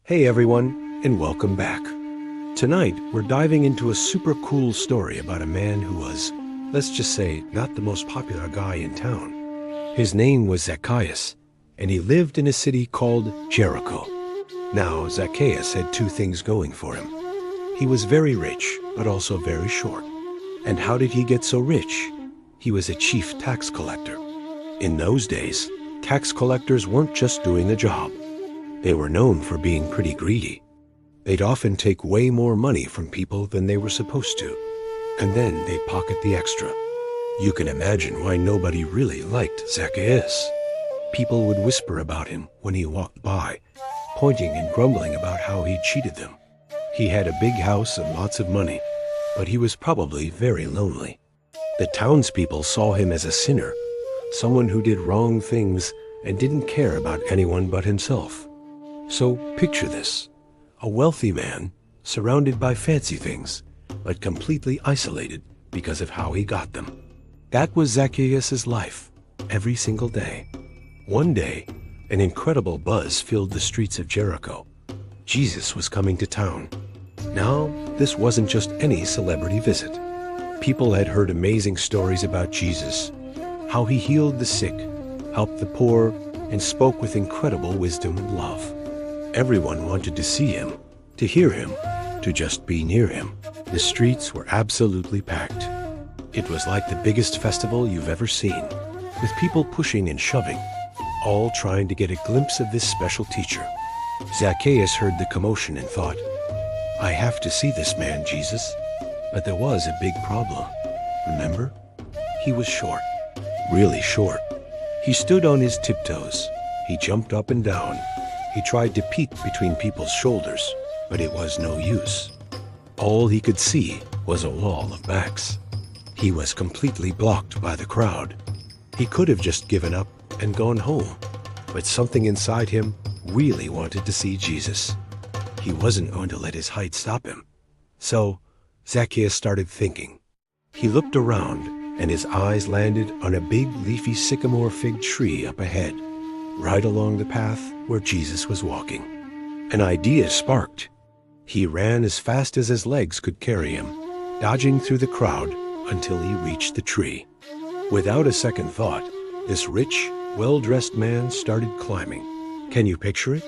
Hey everyone, and welcome back. Tonight, we're diving into a super cool story about a man who was, let's just say, not the most popular guy in town. His name was Zacchaeus, and he lived in a city called Jericho. Now, Zacchaeus had two things going for him. He was very rich, but also very short. And how did he get so rich? He was a chief tax collector. In those days, tax collectors weren't just doing a job. They were known for being pretty greedy. They'd often take way more money from people than they were supposed to, and then they'd pocket the extra. You can imagine why nobody really liked Zacchaeus. People would whisper about him when he walked by, pointing and grumbling about how he cheated them. He had a big house and lots of money, but he was probably very lonely. The townspeople saw him as a sinner, someone who did wrong things and didn't care about anyone but himself. So picture this, a wealthy man surrounded by fancy things, but completely isolated because of how he got them. That was Zacchaeus' life, every single day. One day, an incredible buzz filled the streets of Jericho. Jesus was coming to town. Now, this wasn't just any celebrity visit. People had heard amazing stories about Jesus, how he healed the sick, helped the poor, and spoke with incredible wisdom and love. Everyone wanted to see him, to hear him, to just be near him. The streets were absolutely packed. It was like the biggest festival you've ever seen, with people pushing and shoving, all trying to get a glimpse of this special teacher. Zacchaeus heard the commotion and thought, "I have to see this man, Jesus." But there was a big problem. Remember? He was short, really short. He stood on his tiptoes. He jumped up and down. He tried to peek between people's shoulders, but it was no use. All he could see was a wall of backs. He was completely blocked by the crowd. He could have just given up and gone home, but something inside him really wanted to see Jesus. He wasn't going to let his height stop him. So Zacchaeus started thinking. He looked around, and his eyes landed on a big leafy sycamore fig tree up ahead, right along the path where Jesus was walking. An idea sparked. He ran as fast as his legs could carry him, dodging through the crowd until he reached the tree. Without a second thought, this rich, well-dressed man started climbing. Can you picture it?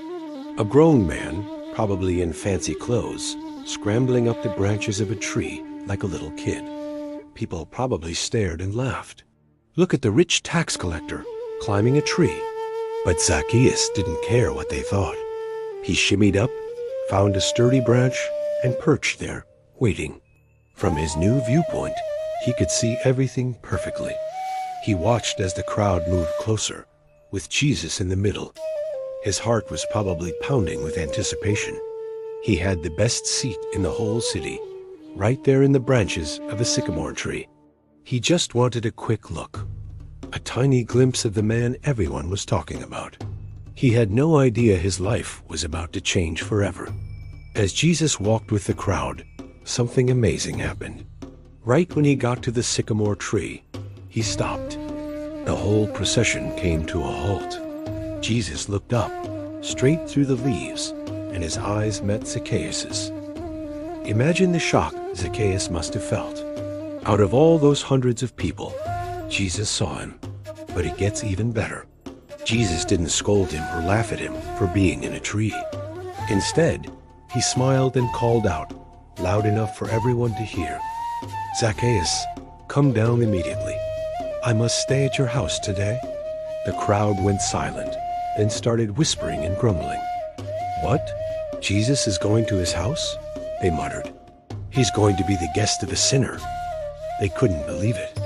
A grown man, probably in fancy clothes, scrambling up the branches of a tree like a little kid. People probably stared and laughed. Look at the rich tax collector climbing a tree. But Zacchaeus didn't care what they thought. He shimmied up, found a sturdy branch, and perched there, waiting. From his new viewpoint, he could see everything perfectly. He watched as the crowd moved closer, with Jesus in the middle. His heart was probably pounding with anticipation. He had the best seat in the whole city, right there in the branches of a sycamore tree. He just wanted a quick look, a tiny glimpse of the man everyone was talking about. He had no idea his life was about to change forever. As Jesus walked with the crowd, something amazing happened. Right when he got to the sycamore tree, he stopped. The whole procession came to a halt. Jesus looked up, straight through the leaves, and his eyes met Zacchaeus's. Imagine the shock Zacchaeus must have felt. Out of all those hundreds of people, Jesus saw him. But it gets even better. Jesus didn't scold him or laugh at him for being in a tree. Instead, he smiled and called out, loud enough for everyone to hear, "Zacchaeus, come down immediately. I must stay at your house today." The crowd went silent, then started whispering and grumbling. "What? Jesus is going to his house?" they muttered. "He's going to be the guest of a sinner." They couldn't believe it.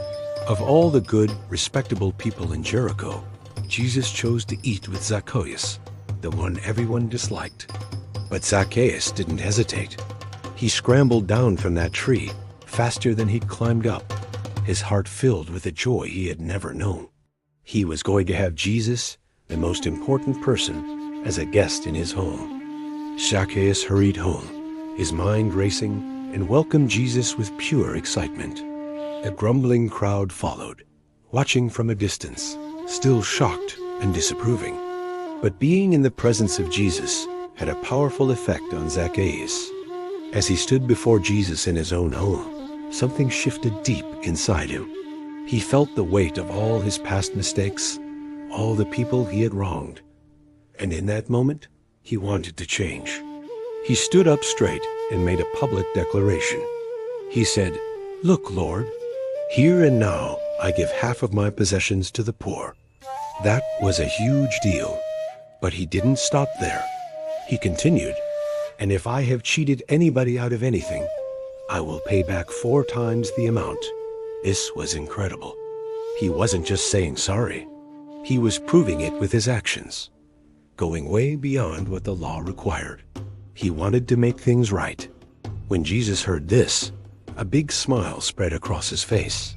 Of all the good, respectable people in Jericho, Jesus chose to eat with Zacchaeus, the one everyone disliked. But Zacchaeus didn't hesitate. He scrambled down from that tree, faster than he'd climbed up, his heart filled with a joy he had never known. He was going to have Jesus, the most important person, as a guest in his home. Zacchaeus hurried home, his mind racing, and welcomed Jesus with pure excitement. A grumbling crowd followed, watching from a distance, still shocked and disapproving. But being in the presence of Jesus had a powerful effect on Zacchaeus. As he stood before Jesus in his own home, something shifted deep inside him. He felt the weight of all his past mistakes, all the people he had wronged. And in that moment, he wanted to change. He stood up straight and made a public declaration. He said, "Look, Lord, here and now I give half of my possessions to the poor." That was a huge deal. But he didn't stop there. He continued, "And if I have cheated anybody out of anything, I will pay back 4 times the amount." This was incredible. He wasn't just saying sorry. He was proving it with his actions, going way beyond what the law required. He wanted to make things right. When Jesus heard this, a big smile spread across his face.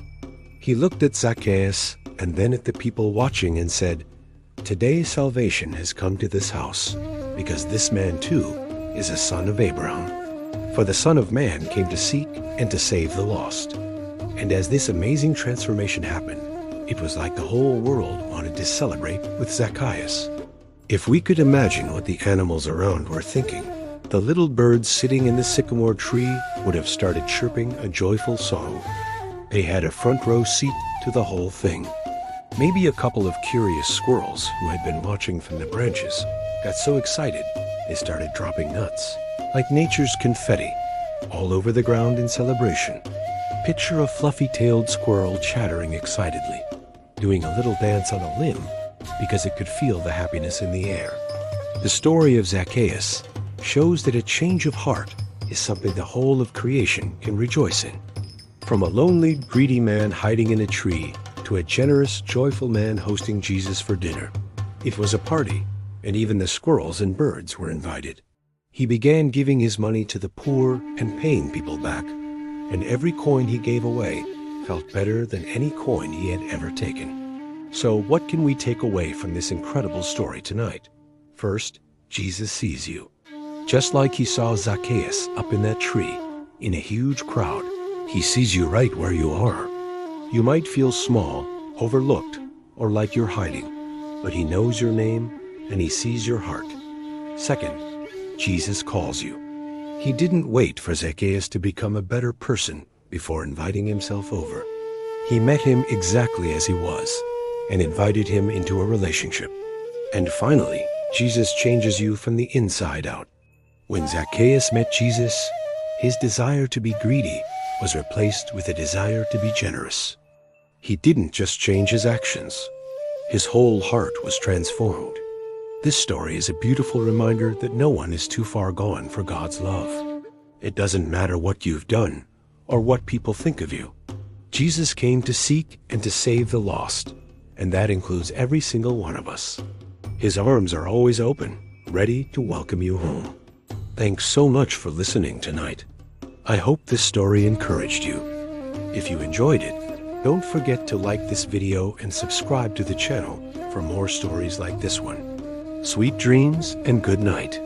He looked at Zacchaeus and then at the people watching and said, "Today salvation has come to this house, because this man too is a son of Abraham. For the Son of Man came to seek and to save the lost." And as this amazing transformation happened, it was like the whole world wanted to celebrate with Zacchaeus. If we could imagine what the animals around were thinking, the little birds sitting in the sycamore tree would have started chirping a joyful song. They had a front row seat to the whole thing. Maybe a couple of curious squirrels who had been watching from the branches got so excited they started dropping nuts, like nature's confetti, all over the ground in celebration. Picture a fluffy-tailed squirrel chattering excitedly, doing a little dance on a limb because it could feel the happiness in the air. The story of Zacchaeus shows that a change of heart is something the whole of creation can rejoice in. From a lonely, greedy man hiding in a tree to a generous, joyful man hosting Jesus for dinner. It was a party, and even the squirrels and birds were invited. He began giving his money to the poor and paying people back, and every coin he gave away felt better than any coin he had ever taken. So what can we take away from this incredible story tonight? First, Jesus sees you. Just like he saw Zacchaeus up in that tree, in a huge crowd, he sees you right where you are. You might feel small, overlooked, or like you're hiding, but he knows your name and he sees your heart. Second, Jesus calls you. He didn't wait for Zacchaeus to become a better person before inviting himself over. He met him exactly as he was and invited him into a relationship. And finally, Jesus changes you from the inside out. When Zacchaeus met Jesus, his desire to be greedy was replaced with a desire to be generous. He didn't just change his actions. His whole heart was transformed. This story is a beautiful reminder that no one is too far gone for God's love. It doesn't matter what you've done or what people think of you. Jesus came to seek and to save the lost, and that includes every single one of us. His arms are always open, ready to welcome you home. Thanks so much for listening tonight. I hope this story encouraged you. If you enjoyed it, don't forget to like this video and subscribe to the channel for more stories like this one. Sweet dreams and good night.